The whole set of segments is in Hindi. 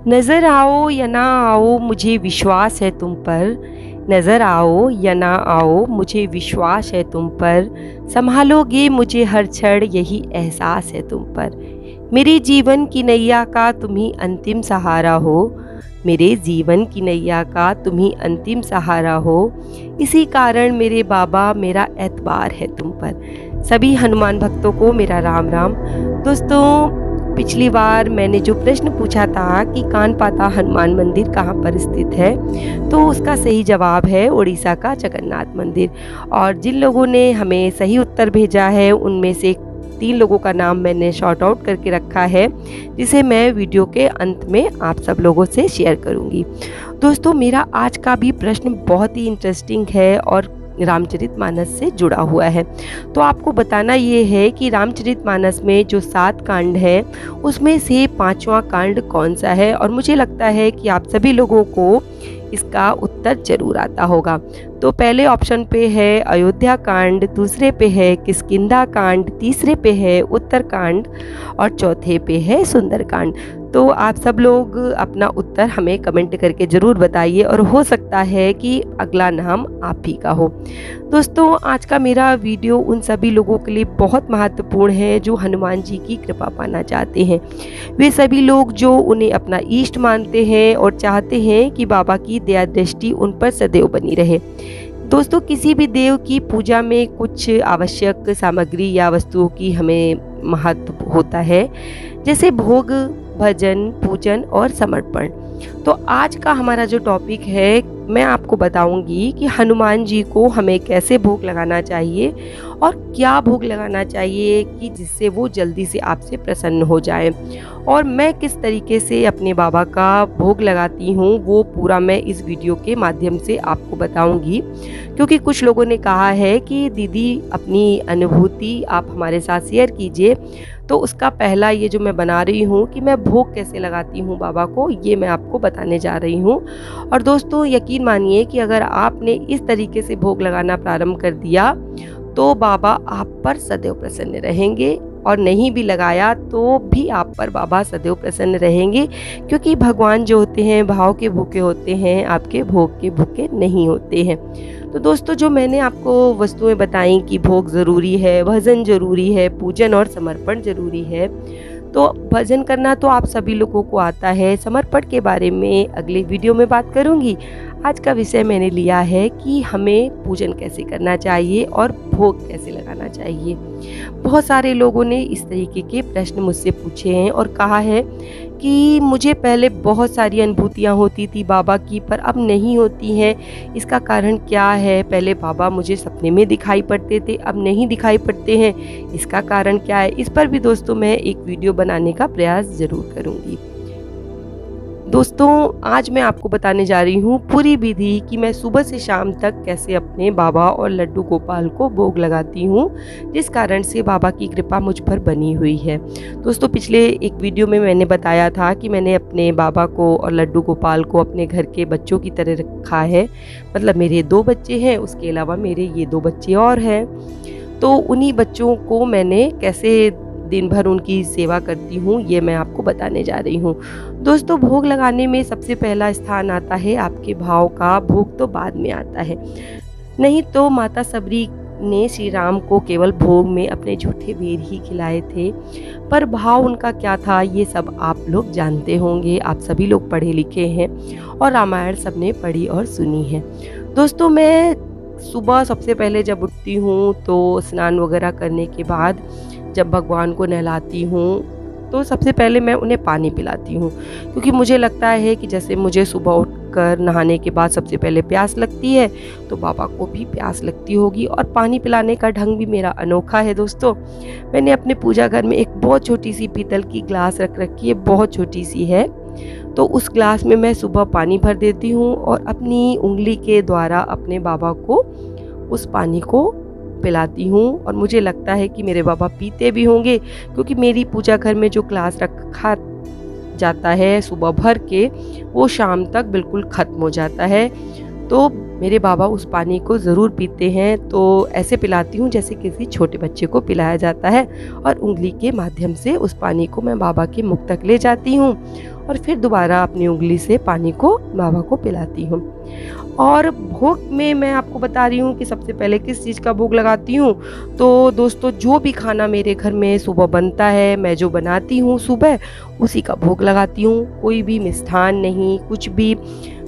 नज़र आओ या ना आओ मुझे विश्वास है तुम पर, नज़र आओ या ना आओ मुझे विश्वास है तुम पर, संभालोगे मुझे हर क्षण यही एहसास है तुम पर। मेरे जीवन की नैया का तुम ही अंतिम सहारा हो, मेरे जीवन की नैया का तुम ही अंतिम सहारा हो, इसी कारण मेरे बाबा मेरा एतबार है तुम पर। सभी हनुमान भक्तों को मेरा राम राम। दोस्तों, पिछली बार मैंने जो प्रश्न पूछा था कि कानपाता हनुमान मंदिर कहाँ पर स्थित है, तो उसका सही जवाब है उड़ीसा का जगन्नाथ मंदिर। और जिन लोगों ने हमें सही उत्तर भेजा है उनमें से 3 लोगों का नाम मैंने शॉर्ट आउट करके रखा है, जिसे मैं वीडियो के अंत में आप सब लोगों से शेयर करूंगी। दोस्तों, मेरा आज का भी प्रश्न बहुत ही इंटरेस्टिंग है और रामचरितमानस से जुड़ा हुआ है। तो आपको बताना ये है कि रामचरितमानस में जो 7 कांड है उसमें से 5वां कांड कौन सा है, और मुझे लगता है कि आप सभी लोगों को इसका उत्तर जरूर आता होगा। तो पहले ऑप्शन पे है अयोध्या कांड, दूसरे पे है किष्किंधा कांड, तीसरे पे है उत्तरकांड और चौथे पे है सुंदरकांड। तो आप सब लोग अपना उत्तर हमें कमेंट करके ज़रूर बताइए, और हो सकता है कि अगला नाम आप ही का हो। दोस्तों, आज का मेरा वीडियो उन सभी लोगों के लिए बहुत महत्वपूर्ण है जो हनुमान जी की कृपा पाना चाहते हैं। वे सभी लोग जो उन्हें अपना इष्ट मानते हैं और चाहते हैं कि बाबा की दया दृष्टि उन पर सदैव बनी रहे। दोस्तों, किसी भी देव की पूजा में कुछ आवश्यक सामग्री या वस्तुओं की हमें महत्व होता है, जैसे भोग, भजन, पूजन और समर्पण। तो आज का हमारा जो टॉपिक है, मैं आपको बताऊंगी कि हनुमान जी को हमें कैसे भोग लगाना चाहिए और क्या भोग लगाना चाहिए कि जिससे वो जल्दी से आपसे प्रसन्न हो जाए, और मैं किस तरीके से अपने बाबा का भोग लगाती हूँ वो पूरा मैं इस वीडियो के माध्यम से आपको बताऊंगी। क्योंकि कुछ लोगों ने कहा है कि दीदी अपनी अनुभूति आप हमारे साथ शेयर कीजिए, तो उसका पहला ये जो मैं बना रही हूँ कि मैं भोग कैसे लगाती हूँ बाबा को, ये मैं आपको बताने जा रही हूँ। और दोस्तों, यकीन मानिए कि अगर आपने इस तरीके से भोग लगाना प्रारंभ कर दिया तो बाबा आप पर सदैव प्रसन्न रहेंगे, और नहीं भी लगाया तो भी आप पर बाबा सदैव प्रसन्न रहेंगे, क्योंकि भगवान जो होते हैं भाव के भूखे होते हैं, आपके भोग के भूखे नहीं होते हैं। तो दोस्तों, जो मैंने आपको वस्तुएं बताई कि भोग ज़रूरी है, भजन ज़रूरी है, पूजन और समर्पण ज़रूरी है, तो भजन करना तो आप सभी लोगों को आता है। समर्पण के बारे में अगले वीडियो में बात करूंगी। आज का विषय मैंने लिया है कि हमें पूजन कैसे करना चाहिए और भोग कैसे लगाना चाहिए। बहुत सारे लोगों ने इस तरीके के प्रश्न मुझसे पूछे हैं और कहा है कि मुझे पहले बहुत सारी अनुभूतियाँ होती थी बाबा की, पर अब नहीं होती हैं। इसका कारण क्या है? पहले बाबा मुझे सपने में दिखाई पड़ते थे, अब नहीं दिखाई पड़ते हैं, इसका कारण क्या है? इस पर भी दोस्तों मैं एक वीडियो बनाने का प्रयास ज़रूर करूँगी। दोस्तों, आज मैं आपको बताने जा रही हूँ पूरी विधि कि मैं सुबह से शाम तक कैसे अपने बाबा और लड्डू गोपाल को भोग लगाती हूँ, जिस कारण से बाबा की कृपा मुझ पर बनी हुई है। दोस्तों, पिछले एक वीडियो में मैंने बताया था कि मैंने अपने बाबा को और लड्डू गोपाल को अपने घर के बच्चों की तरह रखा है। मतलब मेरे 2 बच्चे हैं, उसके अलावा मेरे ये 2 बच्चे और हैं। तो उन्हीं बच्चों को मैंने कैसे दिन भर उनकी सेवा करती हूँ, ये मैं आपको बताने जा रही हूँ। दोस्तों, भोग लगाने में सबसे पहला स्थान आता है आपके भाव का, भोग तो बाद में आता है। नहीं तो माता सबरी ने श्री राम को केवल भोग में अपने झूठे बेर ही खिलाए थे, पर भाव उनका क्या था ये सब आप लोग जानते होंगे। आप सभी लोग पढ़े लिखे हैं और रामायण सबने पढ़ी और सुनी है। दोस्तों, मैं सुबह सबसे पहले जब उठती हूँ तो स्नान वगैरह करने के बाद जब भगवान को नहलाती हूँ तो सबसे पहले मैं उन्हें पानी पिलाती हूँ, क्योंकि मुझे लगता है कि जैसे मुझे सुबह उठकर नहाने के बाद सबसे पहले प्यास लगती है, तो बाबा को भी प्यास लगती होगी। और पानी पिलाने का ढंग भी मेरा अनोखा है। दोस्तों, मैंने अपने पूजा घर में एक बहुत छोटी सी पीतल की ग्लास रख रखी है, बहुत छोटी सी है। तो उस ग्लास में मैं सुबह पानी भर देती हूँ और अपनी उंगली के द्वारा अपने बाबा को उस पानी को पिलाती हूँ। और मुझे लगता है कि मेरे बाबा पीते भी होंगे, क्योंकि मेरी पूजा घर में जो ग्लास रखा जाता है सुबह भर के, वो शाम तक बिल्कुल ख़त्म हो जाता है। तो मेरे बाबा उस पानी को ज़रूर पीते हैं, तो ऐसे पिलाती हूँ जैसे किसी छोटे बच्चे को पिलाया जाता है, और उंगली के माध्यम से उस पानी को मैं बाबा के मुख तक ले जाती हूँ और फिर दोबारा अपनी उंगली से पानी को बाबा को पिलाती हूँ। और भोग में मैं आपको बता रही हूँ कि सबसे पहले किस चीज़ का भोग लगाती हूँ। तो दोस्तों, जो भी खाना मेरे घर में सुबह बनता है, मैं जो बनाती हूँ सुबह, उसी का भोग लगाती हूँ। कोई भी मिष्ठान नहीं, कुछ भी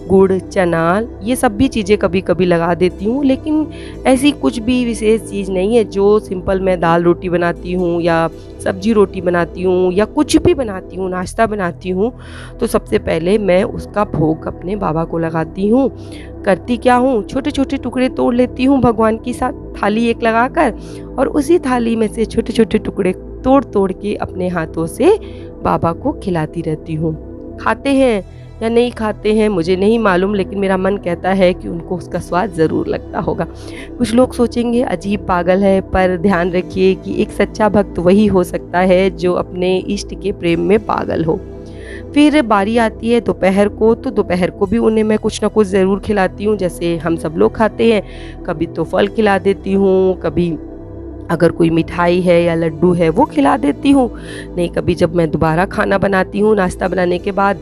गुड़, चना, ये सब भी चीज़ें कभी कभी लगा देती हूँ, लेकिन ऐसी कुछ भी विशेष चीज़ नहीं है। जो सिंपल मैं दाल रोटी बनाती हूँ या सब्जी रोटी बनाती हूँ या कुछ भी बनाती हूँ, नाश्ता बनाती हूँ, तो सबसे पहले मैं उसका भोग अपने बाबा को लगाती हूँ। करती क्या हूँ, छोटे छोटे टुकड़े तोड़ लेती हूँ भगवान की साथ थाली एक लगाकर, और उसी थाली में से छोटे छोटे टुकड़े तोड़ तोड़ के अपने हाथों से बाबा को खिलाती रहती हूँ। खाते हैं या नहीं खाते हैं मुझे नहीं मालूम, लेकिन मेरा मन कहता है कि उनको उसका स्वाद ज़रूर लगता होगा। कुछ लोग सोचेंगे अजीब, पागल है, पर ध्यान रखिए कि एक सच्चा भक्त वही हो सकता है जो अपने इष्ट के प्रेम में पागल हो। फिर बारी आती है दोपहर को, तो दोपहर को भी उन्हें मैं कुछ ना कुछ ज़रूर खिलाती हूँ, जैसे हम सब लोग खाते हैं। कभी तो फल खिला देती हूँ, कभी अगर कोई मिठाई है या लड्डू है वो खिला देती हूँ, नहीं कभी जब मैं दोबारा खाना बनाती हूँ नाश्ता बनाने के बाद,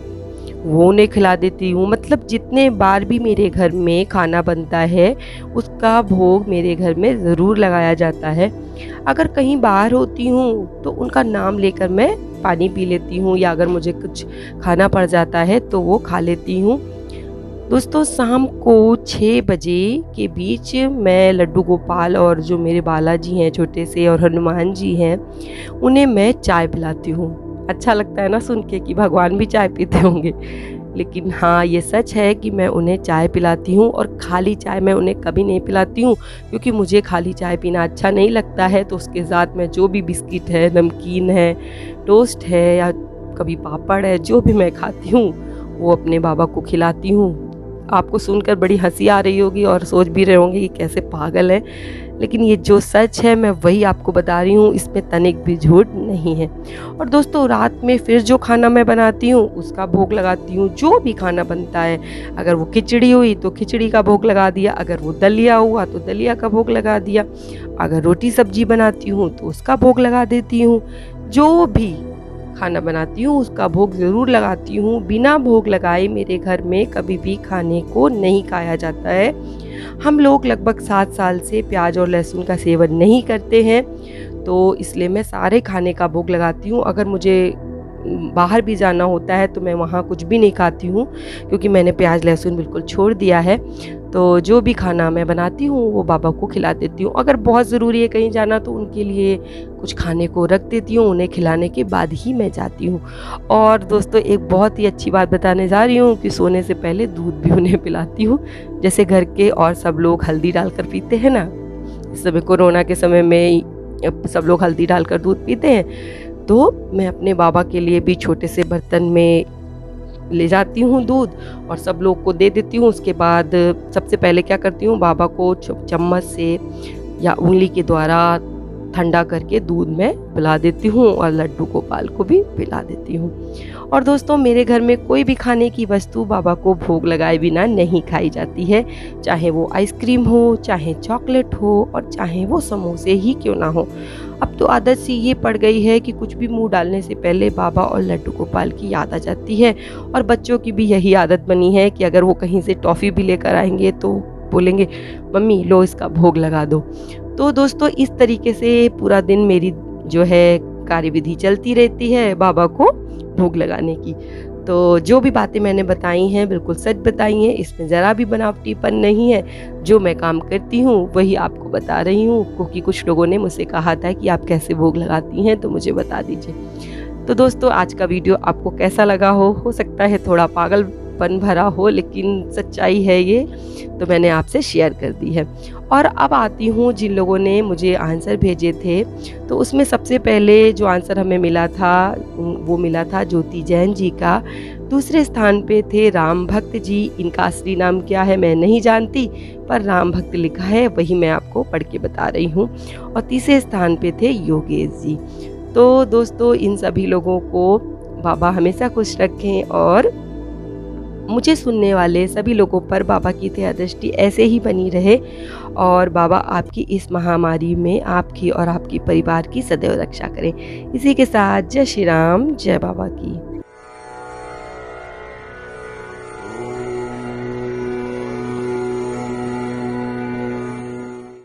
वो उन्हें खिला देती हूँ। मतलब जितने बार भी मेरे घर में खाना बनता है उसका भोग मेरे घर में ज़रूर लगाया जाता है। अगर कहीं बाहर होती हूँ तो उनका नाम लेकर मैं पानी पी लेती हूँ, या अगर मुझे कुछ खाना पड़ जाता है तो वो खा लेती हूँ। दोस्तों, शाम को 6 बजे के बीच मैं लड्डू गोपाल और जो मेरे बालाजी हैं छोटे से और हनुमान जी हैं, उन्हें मैं चाय पिलाती हूँ। अच्छा लगता है ना सुन के कि भगवान भी चाय पीते होंगे, लेकिन हाँ, ये सच है कि मैं उन्हें चाय पिलाती हूँ, और खाली चाय मैं उन्हें कभी नहीं पिलाती हूँ, क्योंकि मुझे खाली चाय पीना अच्छा नहीं लगता है। तो उसके साथ में जो भी बिस्किट है, नमकीन है, टोस्ट है या कभी पापड़ है, जो भी मैं खाती हूँ वो अपने बाबा को खिलाती हूँ। आपको सुनकर बड़ी हंसी आ रही होगी और सोच भी रहे होंगे कि कैसे पागल है, लेकिन ये जो सच है मैं वही आपको बता रही हूँ, इसमें तनिक भी झूठ नहीं है। और दोस्तों, रात में फिर जो खाना मैं बनाती हूँ उसका भोग लगाती हूँ। जो भी खाना बनता है, अगर वो खिचड़ी हुई तो खिचड़ी का भोग लगा दिया, अगर वो दलिया हुआ तो दलिया का भोग लगा दिया, अगर रोटी सब्जी बनाती हूँ तो उसका भोग लगा देती हूँ। जो भी खाना बनाती हूँ उसका भोग ज़रूर लगाती हूँ। बिना भोग लगाए मेरे घर में कभी भी खाने को नहीं खाया जाता है। हम लोग लगभग 7 साल से प्याज और लहसुन का सेवन नहीं करते हैं, तो इसलिए मैं सारे खाने का भोग लगाती हूँ। अगर मुझे बाहर भी जाना होता है तो मैं वहाँ कुछ भी नहीं खाती हूँ, क्योंकि मैंने प्याज लहसुन बिल्कुल छोड़ दिया है। तो जो भी खाना मैं बनाती हूँ वो बाबा को खिला देती हूँ। अगर बहुत ज़रूरी है कहीं जाना तो उनके लिए कुछ खाने को रख देती हूँ, उन्हें खिलाने के बाद ही मैं जाती हूँ। और दोस्तों, एक बहुत ही अच्छी बात बताने जा रही हूँ कि सोने से पहले दूध भी उन्हें पिलाती हूँ, जैसे घर के और सब लोग हल्दी डालकर पीते हैं ना। इस समय कोरोना के समय में सब लोग हल्दी डालकर दूध पीते हैं, तो मैं अपने बाबा के लिए भी छोटे से बर्तन में ले जाती हूँ दूध और सब लोग को दे देती हूँ। उसके बाद सबसे पहले क्या करती हूँ, बाबा को चम्मच से या उंगली के द्वारा ठंडा करके दूध में पिला देती हूँ, और लड्डू गोपाल को भी पिला देती हूँ। और दोस्तों, मेरे घर में कोई भी खाने की वस्तु बाबा को भोग लगाए बिना नहीं खाई जाती है, चाहे वो आइसक्रीम हो, चाहे चॉकलेट हो, और चाहे वो समोसे ही क्यों ना हो। अब तो आदत सी ये पड़ गई है कि कुछ भी मुंह डालने से पहले बाबा और लड्डू गोपाल की याद आ जाती है। और बच्चों की भी यही आदत बनी है कि अगर वो कहीं से टॉफ़ी भी लेकर आएंगे तो बोलेंगे, मम्मी लो इसका भोग लगा दो। तो दोस्तों, इस तरीके से पूरा दिन मेरी जो है कार्यविधि चलती रहती है बाबा को भोग लगाने की। तो जो भी बातें मैंने बताई हैं बिल्कुल सच बताई हैं, इसमें ज़रा भी बनावटीपन नहीं है। जो मैं काम करती हूँ वही आपको बता रही हूँ, क्योंकि कुछ लोगों ने मुझसे कहा था कि आप कैसे भोग लगाती हैं, तो मुझे बता दीजिए। तो दोस्तों, आज का वीडियो आपको कैसा लगा हो सकता है थोड़ा पागलपन भरा हो, लेकिन सच्चाई है ये, तो मैंने आपसे शेयर कर दी है। और अब आती हूँ जिन लोगों ने मुझे आंसर भेजे थे, तो उसमें सबसे पहले जो आंसर हमें मिला था वो मिला था ज्योति जैन जी का। दूसरे स्थान पे थे राम भक्त जी, इनका असली नाम क्या है मैं नहीं जानती, पर राम भक्त लिखा है, वही मैं आपको पढ़ के बता रही हूँ। और तीसरे स्थान पे थे योगेश जी। तो दोस्तों, इन सभी लोगों को बाबा हमेशा खुश रखें और मुझे सुनने वाले सभी लोगों पर बाबा की दया दृष्टि ऐसे ही बनी रहे और बाबा आपकी इस महामारी में आपकी और आपके परिवार की सदैव रक्षा करें। इसी के साथ जय श्री राम, जय बाबा की।